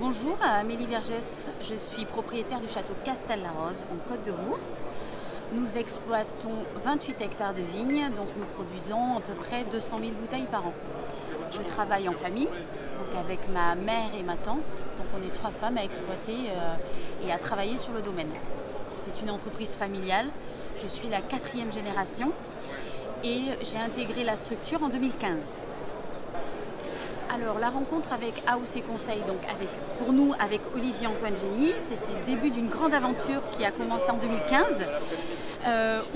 Bonjour, Amélie Vergès, je suis propriétaire du château Castel-la-Rose en Côte-de-Roure. Nous exploitons 28 hectares de vignes, donc nous produisons à peu près 200 000 bouteilles par an. Je travaille en famille, donc avec ma mère et ma tante, donc on est 3 femmes à exploiter et à travailler sur le domaine. C'est une entreprise familiale, je suis la 4e génération et j'ai intégré la structure en 2015. Alors la rencontre avec AOC Conseil, donc pour nous avec Olivier Antoine Génie, c'était le début d'une grande aventure qui a commencé en 2015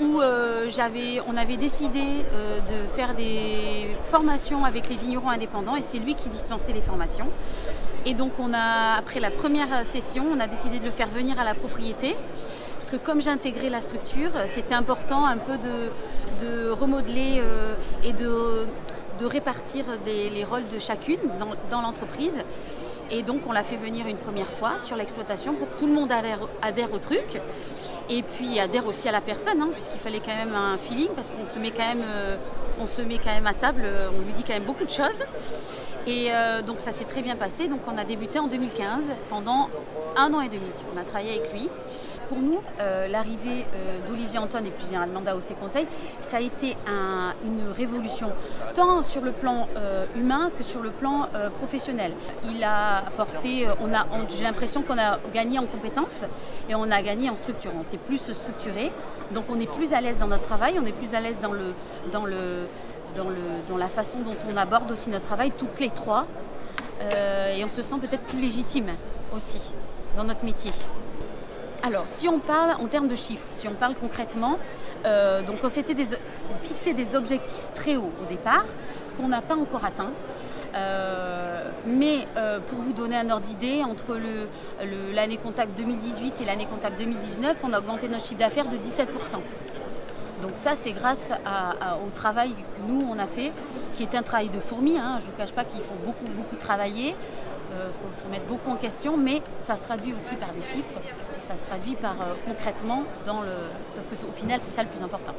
où on avait décidé de faire des formations avec les vignerons indépendants et c'est lui qui dispensait les formations. Et donc après la première session, on a décidé de le faire venir à la propriété parce que comme j'intégrais la structure, c'était important un peu de remodeler et de répartir les rôles de chacune dans l'entreprise. Et donc on l'a fait venir une première fois sur l'exploitation pour que tout le monde adhère au truc. Et puis adhère aussi à la personne, puisqu'il fallait quand même un feeling, parce qu'on se met quand même à table, on lui dit quand même beaucoup de choses. Et donc ça s'est très bien passé. Donc on a débuté en 2015, pendant 1 an et demi. On a travaillé avec lui. Pour nous, l'arrivée d'Olivier Antoine et plus généralement d'AOC Conseil, ça a été une révolution, tant sur le plan humain que sur le plan professionnel. Il a apporté, j'ai l'impression qu'on a gagné en compétences et on a gagné en structure. On s'est plus structuré, donc on est plus à l'aise dans notre travail, on est plus à l'aise dans la façon dont on aborde aussi notre travail, toutes les 3, et on se sent peut-être plus légitime aussi dans notre métier. Alors, si on parle en termes de chiffres, si on parle concrètement, donc on s'était fixé des objectifs très hauts au départ, qu'on n'a pas encore atteints. Mais pour vous donner un ordre d'idée, entre l'année comptable 2018 et l'année comptable 2019, on a augmenté notre chiffre d'affaires de 17%. Donc ça, c'est grâce au travail que nous, on a fait, qui est un travail de fourmi. Je ne vous cache pas qu'il faut beaucoup travailler. Il faut se remettre beaucoup en question, mais ça se traduit aussi par des chiffres, et ça se traduit par concrètement parce qu'au final, c'est ça le plus important.